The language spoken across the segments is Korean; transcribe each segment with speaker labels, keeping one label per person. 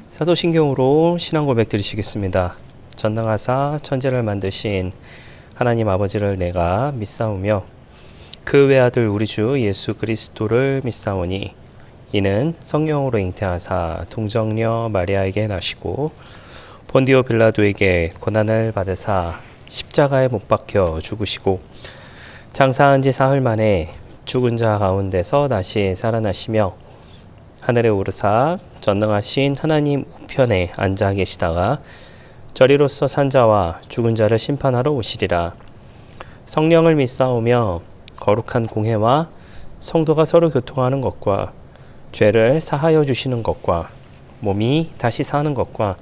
Speaker 1: 사도신경으로 신앙 고백 드리시겠습니다. 전능하사 천지를 만드신 하나님 아버지를 내가 믿사오며 그 외아들 우리 주 예수 그리스도를 믿사오니 이는 성령으로 잉태하사 동정녀 마리아에게 나시고 본디오 빌라도에게 고난을 받으사 십자가에 못 박혀 죽으시고 장사한 지 사흘 만에 죽은 자 가운데서 다시 살아나시며 하늘에 오르사 전능하신 하나님 우편에 앉아 계시다가 저리로서 산 자와 죽은 자를 심판하러 오시리라. 성령을 믿사오며 거룩한 공회와 성도가 서로 교통하는 것과 죄를 사하여 주시는 것과 몸이 다시 사는 것과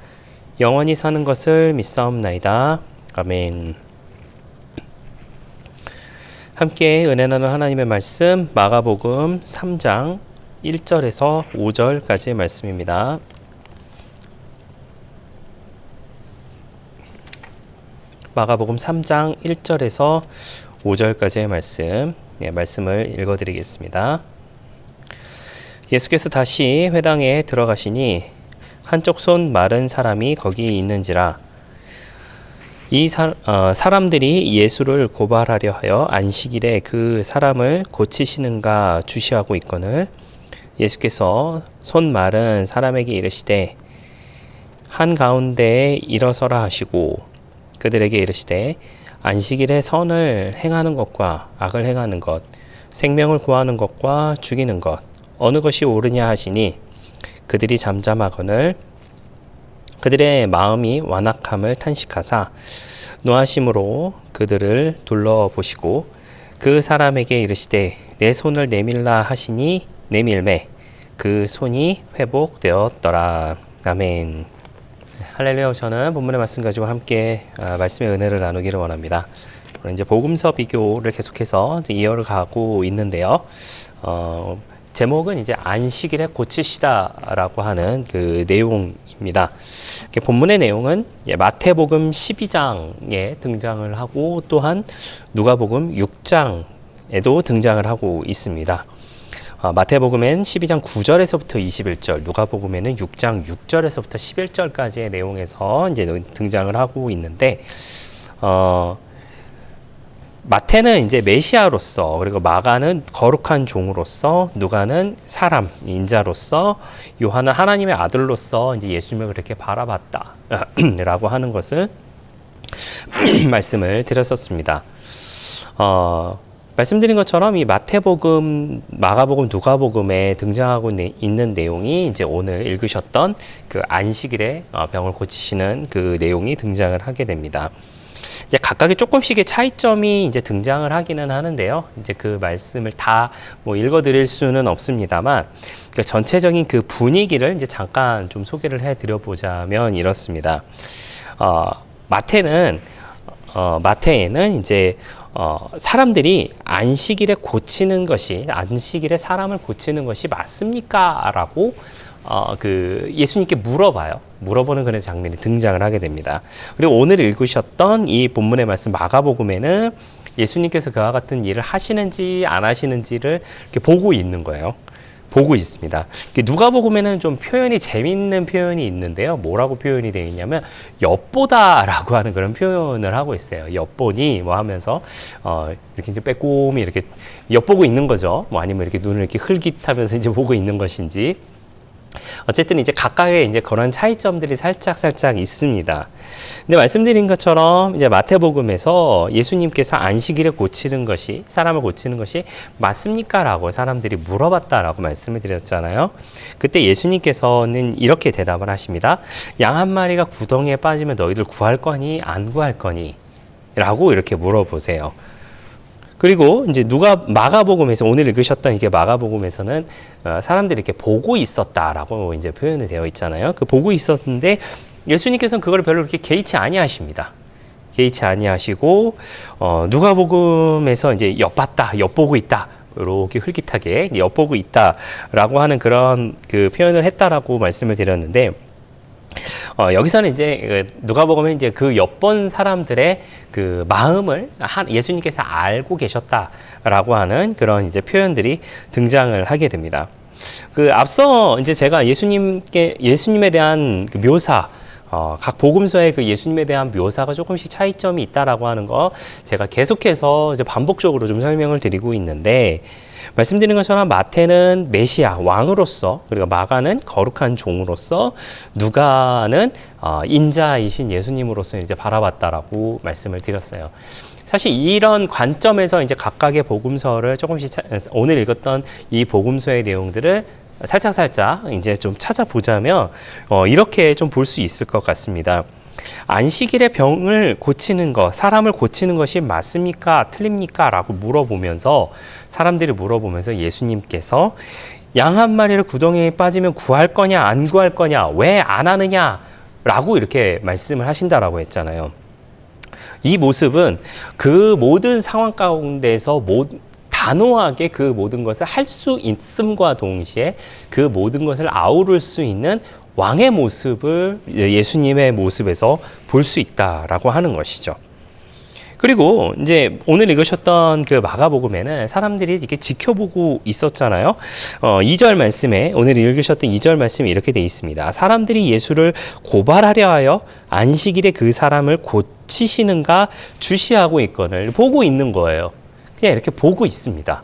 Speaker 1: 영원히 사는 것을 믿사옵나이다. 아멘. 함께 은혜 나누 하나님의 말씀 마가복음 3장 1절에서 5절까지의 말씀입니다. 마가복음 3장 1절에서 5절까지의 말씀, 말씀을 읽어드리겠습니다. 예수께서 다시 회당에 들어가시니 한쪽 손 마른 사람이 거기 있는지라. 이 사람들이 예수를 고발하려 하여 안식일에 그 사람을 고치시는가 주시하고 있거늘 예수께서 손 마른 사람에게 이르시되 한가운데에 일어서라 하시고 그들에게 이르시되 안식일에 선을 행하는 것과 악을 행하는 것 생명을 구하는 것과 죽이는 것 어느 것이 옳으냐 하시니 그들이 잠잠하거늘 그들의 마음이 완악함을 탄식하사 노하심으로 그들을 둘러보시고 그 사람에게 이르시되 내 손을 내밀라 하시니 내밀매 그 손이 회복되었더라. 아멘. 할렐루야. 저는 본문의 말씀 가지고 함께 말씀의 은혜를 나누기를 원합니다. 오늘 이제 복음서 비교를 계속해서 이어가고 있는데요. 제목은 이제 안식일에 고치시다라고 하는 그 내용입니다. 본문의 내용은 마태복음 12장에 등장을 하고 또한 누가복음 6장에도 등장을 하고 있습니다. 마태복음엔 12장 9절에서부터 21절, 누가복음에는 6장 6절에서부터 11절까지의 내용에서 이제 등장을 하고 있는데, 마태는 이제 메시아로서, 그리고 마가는 거룩한 종으로서, 누가는 사람, 인자로서, 요한은 하나님의 아들로서 이제 예수님을 그렇게 바라봤다. 라고 하는 것을 말씀을 드렸었습니다. 말씀드린 것처럼 이 마태복음, 마가복음, 누가복음에 등장하고 있는 내용이 이제 오늘 읽으셨던 그 안식일에 병을 고치시는 그 내용이 등장을 하게 됩니다. 이제 각각의 조금씩의 차이점이 이제 등장을 하기는 하는데요. 이제 그 말씀을 다 뭐 읽어드릴 수는 없습니다만, 그 전체적인 그 분위기를 이제 잠깐 좀 소개를 해드려 보자면 이렇습니다. 마태에는 이제 사람들이 안식일에 고치는 것이, 안식일에 사람을 고치는 것이 맞습니까? 라고 그 예수님께 물어보는 그런 장면이 등장을 하게 됩니다. 그리고 오늘 읽으셨던 이 본문의 말씀 마가복음에는 예수님께서 그와 같은 일을 하시는지 안 하시는지를 이렇게 보고 있는 거예요. 보고 있습니다. 누가복음에는 좀 표현이 재밌는 표현이 있는데요. 뭐라고 표현이 되어 있냐면 엿보다라고 하는 그런 표현을 하고 있어요. 엿보니 뭐 하면서 이렇게 이제 빼꼼히 이렇게 엿보고 있는 거죠. 뭐 아니면 이렇게 눈을 이렇게 흘깃하면서 이제 보고 있는 것인지. 어쨌든 이제 각각의 이제 그런 차이점들이 살짝 있습니다. 근데 말씀드린 것처럼 이제 마태복음에서 예수님께서 안식일에 고치는 것이, 사람을 고치는 것이 맞습니까? 라고 사람들이 물어봤다라고 말씀을 드렸잖아요. 그때 예수님께서는 이렇게 대답을 하십니다. 양 한 마리가 구덩이에 빠지면 너희들 구할 거니 안 구할 거니? 라고 이렇게 물어보세요. 그리고 이제 마가복음에서 오늘 읽으셨던 이게 마가복음에서는 사람들이 이렇게 보고 있었다라고 이제 표현이 되어 있잖아요. 그 보고 있었는데 예수님께서는 그걸 별로 그렇게 개의치 아니하십니다. 개의치 아니하시고 누가복음에서 이제 엿보고 있다. 이렇게 흘깃하게 엿보고 있다라고 하는 그런 그 표현을 했다라고 말씀을 드렸는데 여기서는 이제 누가복음은 이제 그 엿본 사람들의 그 마음을 예수님께서 알고 계셨다라고 하는 그런 이제 표현들이 등장을 하게 됩니다. 그 앞서 이제 제가 예수님에 대한 그 묘사, 각 복음서의 그 예수님에 대한 묘사가 조금씩 차이점이 있다라고 하는 거 제가 계속해서 이제 반복적으로 좀 설명을 드리고 있는데, 말씀드린 것처럼 마태는 메시아 왕으로서, 그리고 마가는 거룩한 종으로서, 누가는 인자이신 예수님으로서 이제 바라봤다라고 말씀을 드렸어요. 사실 이런 관점에서 이제 각각의 복음서를 조금씩 오늘 읽었던 이 복음서의 내용들을 살짝 이제 좀 찾아보자면 이렇게 좀 볼 수 있을 것 같습니다. 안식일에 병을 고치는 것, 사람을 고치는 것이 맞습니까? 틀립니까? 라고 사람들이 물어보면서 예수님께서 양 한 마리를 구덩이에 빠지면 구할 거냐, 안 구할 거냐, 왜 안 하느냐? 라고 이렇게 말씀을 하신다라고 했잖아요. 이 모습은 그 모든 상황 가운데서 단호하게 그 모든 것을 할 수 있음과 동시에 그 모든 것을 아우를 수 있는 왕의 모습을 예수님의 모습에서 볼 수 있다라고 하는 것이죠. 그리고 이제 오늘 읽으셨던 그 마가복음에는 사람들이 이렇게 지켜보고 있었잖아요. 2절 말씀에, 오늘 읽으셨던 2절 말씀이 이렇게 되어 있습니다. 사람들이 예수를 고발하려 하여 안식일에 그 사람을 고치시는가 주시하고 있거늘, 보고 있는 거예요. 그냥 이렇게 보고 있습니다.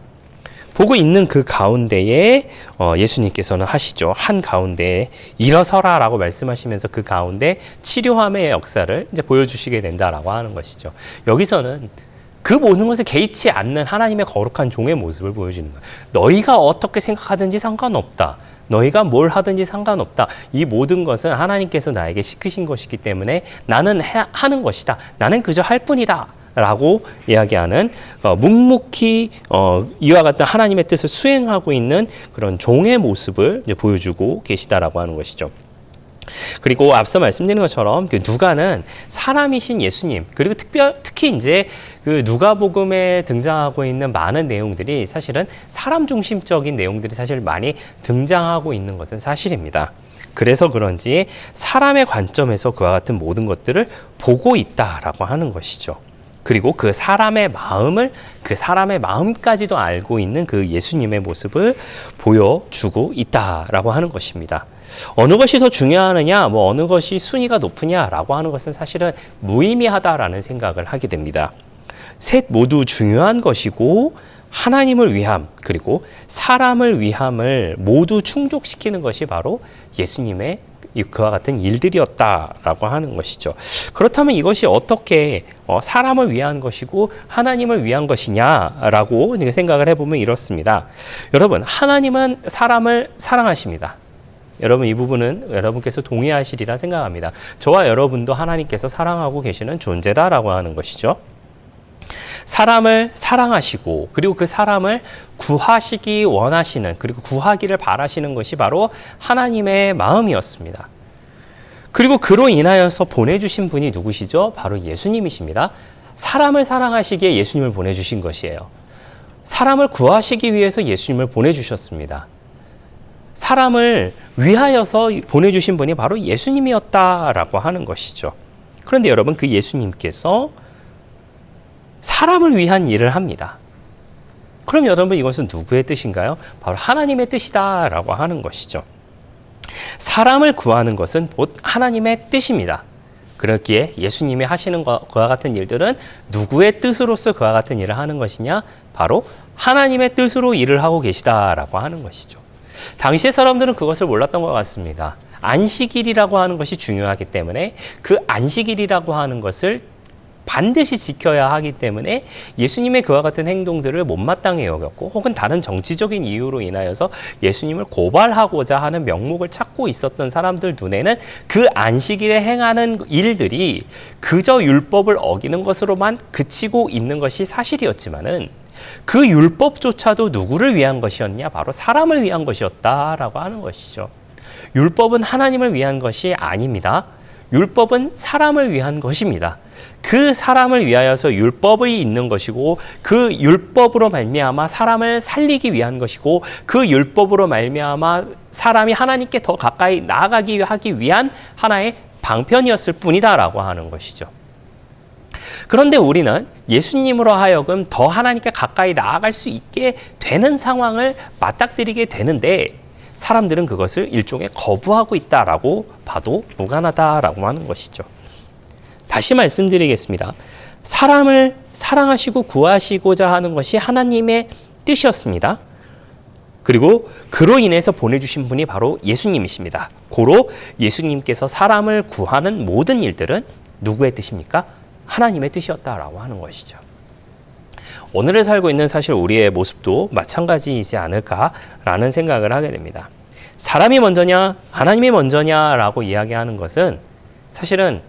Speaker 1: 보고 있는 그 가운데에 예수님께서는 하시죠. 한 가운데에 일어서라 라고 말씀하시면서 그 가운데 치료함의 역사를 이제 보여주시게 된다라고 하는 것이죠. 여기서는 그 모든 것을 개의치 않는 하나님의 거룩한 종의 모습을 보여주는 거예요. 너희가 어떻게 생각하든지 상관없다. 너희가 뭘 하든지 상관없다. 이 모든 것은 하나님께서 나에게 시키신 것이기 때문에 나는 하는 것이다. 나는 그저 할 뿐이다. 라고 이야기하는 묵묵히 이와 같은 하나님의 뜻을 수행하고 있는 그런 종의 모습을 이제 보여주고 계시다라고 하는 것이죠. 그리고 앞서 말씀드린 것처럼 그 누가는 사람이신 예수님, 그리고 특히 이제 그 누가복음에 등장하고 있는 많은 내용들이 사실은 사람 중심적인 내용들이 사실 많이 등장하고 있는 것은 사실입니다. 그래서 그런지 사람의 관점에서 그와 같은 모든 것들을 보고 있다라고 하는 것이죠. 그리고 그 사람의 마음까지도 알고 있는 그 예수님의 모습을 보여주고 있다라고 하는 것입니다. 어느 것이 더 중요하느냐, 어느 것이 순위가 높으냐라고 하는 것은 사실은 무의미하다라는 생각을 하게 됩니다. 셋 모두 중요한 것이고, 하나님을 위함, 그리고 사람을 위함을 모두 충족시키는 것이 바로 예수님의 그와 같은 일들이었다라고 하는 것이죠. 그렇다면 이것이 어떻게 사람을 위한 것이고 하나님을 위한 것이냐라고 생각을 해보면 이렇습니다. 여러분, 하나님은 사람을 사랑하십니다. 여러분, 이 부분은 여러분께서 동의하시리라 생각합니다. 저와 여러분도 하나님께서 사랑하고 계시는 존재다라고 하는 것이죠. 사람을 사랑하시고, 그리고 그 사람을 구하시기 원하시는, 그리고 구하기를 바라시는 것이 바로 하나님의 마음이었습니다. 그리고 그로 인하여서 보내주신 분이 누구시죠? 바로 예수님이십니다. 사람을 사랑하시기에 예수님을 보내주신 것이에요. 사람을 구하시기 위해서 예수님을 보내주셨습니다. 사람을 위하여서 보내주신 분이 바로 예수님이었다라고 하는 것이죠. 그런데 여러분, 그 예수님께서 사람을 위한 일을 합니다. 그럼 여러분, 이것은 누구의 뜻인가요? 바로 하나님의 뜻이다라고 하는 것이죠. 사람을 구하는 것은 곧 하나님의 뜻입니다. 그렇기에 예수님이 하시는 그와 같은 일들은 누구의 뜻으로서 그와 같은 일을 하는 것이냐? 바로 하나님의 뜻으로 일을 하고 계시다라고 하는 것이죠. 당시의 사람들은 그것을 몰랐던 것 같습니다. 안식일이라고 하는 것이 중요하기 때문에 그 안식일이라고 하는 것을 반드시 지켜야 하기 때문에 예수님의 그와 같은 행동들을 못마땅히 여겼고, 혹은 다른 정치적인 이유로 인하여서 예수님을 고발하고자 하는 명목을 찾고 있었던 사람들 눈에는 그 안식일에 행하는 일들이 그저 율법을 어기는 것으로만 그치고 있는 것이 사실이었지만은, 그 율법조차도 누구를 위한 것이었냐? 바로 사람을 위한 것이었다라고 하는 것이죠. 율법은 하나님을 위한 것이 아닙니다. 율법은 사람을 위한 것입니다. 그 사람을 위하여서 율법이 있는 것이고, 그 율법으로 말미암아 사람을 살리기 위한 것이고, 그 율법으로 말미암아 사람이 하나님께 더 가까이 나아가기 하기 위한 하나의 방편이었을 뿐이다라고 하는 것이죠. 그런데 우리는 예수님으로 하여금 더 하나님께 가까이 나아갈 수 있게 되는 상황을 맞닥뜨리게 되는데 사람들은 그것을 일종의 거부하고 있다라고 봐도 무관하다라고 하는 것이죠. 다시 말씀드리겠습니다. 사람을 사랑하시고 구하시고자 하는 것이 하나님의 뜻이었습니다. 그리고 그로 인해서 보내주신 분이 바로 예수님이십니다. 고로 예수님께서 사람을 구하는 모든 일들은 누구의 뜻입니까? 하나님의 뜻이었다라고 하는 것이죠. 오늘을 살고 있는 사실 우리의 모습도 마찬가지이지 않을까라는 생각을 하게 됩니다. 사람이 먼저냐, 하나님이 먼저냐라고 이야기하는 것은 사실은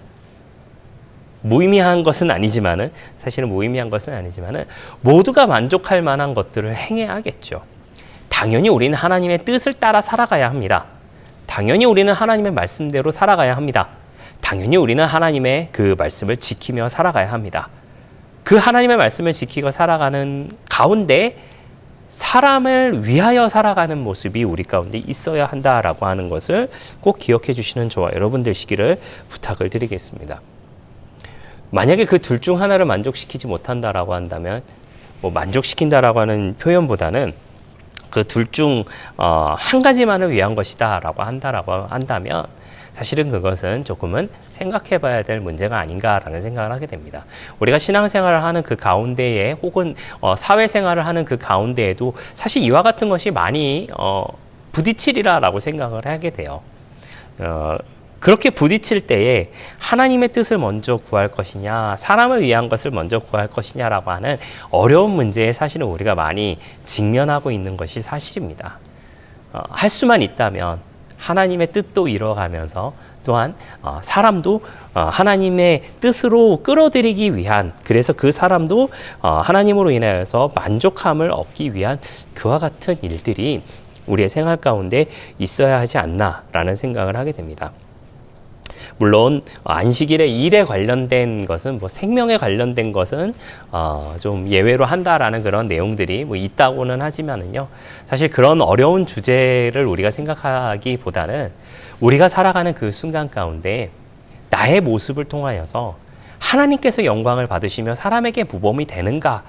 Speaker 1: 무의미한 것은 아니지만은 모두가 만족할 만한 것들을 행해야겠죠. 당연히 우리는 하나님의 뜻을 따라 살아가야 합니다. 당연히 우리는 하나님의 말씀대로 살아가야 합니다. 당연히 우리는 하나님의 그 말씀을 지키며 살아가야 합니다. 그 하나님의 말씀을 지키고 살아가는 가운데 사람을 위하여 살아가는 모습이 우리 가운데 있어야 한다라고 하는 것을 꼭 기억해 주시는 저와 여러분 되시기를 부탁을 드리겠습니다. 만약에 그 둘 중 하나를 만족시키지 못한다라고 한다면 만족시킨다라고 하는 표현보다는 그 둘 중 한 가지만을 위한 것이다라고 한다면 사실은 그것은 조금은 생각해 봐야 될 문제가 아닌가라는 생각을 하게 됩니다. 우리가 신앙생활을 하는 그 가운데에 혹은 사회생활을 하는 그 가운데에도 사실 이와 같은 것이 많이 부딪히리라라고 생각을 하게 돼요. 그렇게 부딪힐 때에 하나님의 뜻을 먼저 구할 것이냐, 사람을 위한 것을 먼저 구할 것이냐라고 하는 어려운 문제에 사실은 우리가 많이 직면하고 있는 것이 사실입니다. 할 수만 있다면 하나님의 뜻도 이뤄가면서 또한 사람도 하나님의 뜻으로 끌어들이기 위한, 그래서 그 사람도 하나님으로 인하여서 만족함을 얻기 위한 그와 같은 일들이 우리의 생활 가운데 있어야 하지 않나라는 생각을 하게 됩니다. 물론 안식일의 일에 관련된 것은 생명에 관련된 것은 좀 예외로 한다라는 그런 내용들이 있다고는 하지만은요, 사실 그런 어려운 주제를 우리가 생각하기보다는 우리가 살아가는 그 순간 가운데 나의 모습을 통하여서 하나님께서 영광을 받으시며 사람에게 모범이 되는가,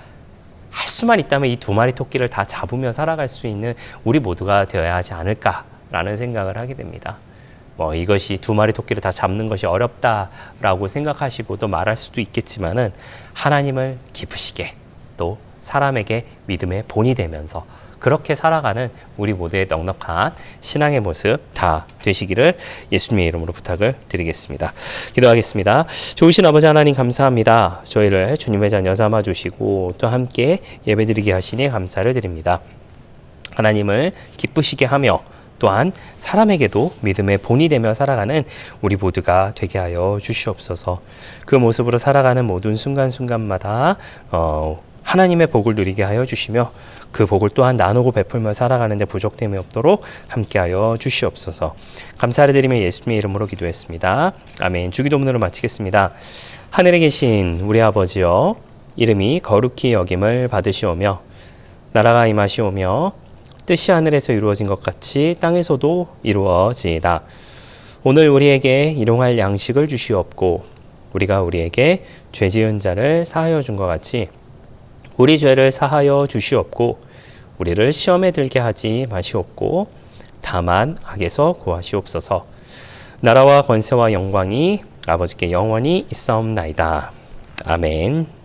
Speaker 1: 할 수만 있다면 이 두 마리 토끼를 다 잡으며 살아갈 수 있는 우리 모두가 되어야 하지 않을까라는 생각을 하게 됩니다. 이것이 두 마리 토끼를 다 잡는 것이 어렵다라고 생각하시고 또 말할 수도 있겠지만은 하나님을 기쁘시게 또 사람에게 믿음의 본이 되면서 그렇게 살아가는 우리 모두의 넉넉한 신앙의 모습 다 되시기를 예수님의 이름으로 부탁을 드리겠습니다. 기도하겠습니다. 좋으신 아버지 하나님 감사합니다. 저희를 주님의 자녀 삼아 주시고 또 함께 예배드리게 하시니 감사를 드립니다. 하나님을 기쁘시게 하며 또한 사람에게도 믿음의 본이 되며 살아가는 우리 모두가 되게 하여 주시옵소서. 그 모습으로 살아가는 모든 순간순간마다 하나님의 복을 누리게 하여 주시며 그 복을 또한 나누고 베풀며 살아가는 데 부족됨이 없도록 함께하여 주시옵소서. 감사를 드리며 예수님의 이름으로 기도했습니다. 아멘. 주기도문으로 마치겠습니다. 하늘에 계신 우리 아버지여, 이름이 거룩히 여김을 받으시오며 나라가 임하시오며 뜻이 하늘에서 이루어진 것 같이 땅에서도 이루어지이다. 오늘 우리에게 일용할 양식을 주시옵고 우리가 우리에게 죄 지은 자를 사하여 준 것 같이 우리 죄를 사하여 주시옵고 우리를 시험에 들게 하지 마시옵고 다만 악에서 구하시옵소서. 나라와 권세와 영광이 아버지께 영원히 있사옵나이다. 아멘.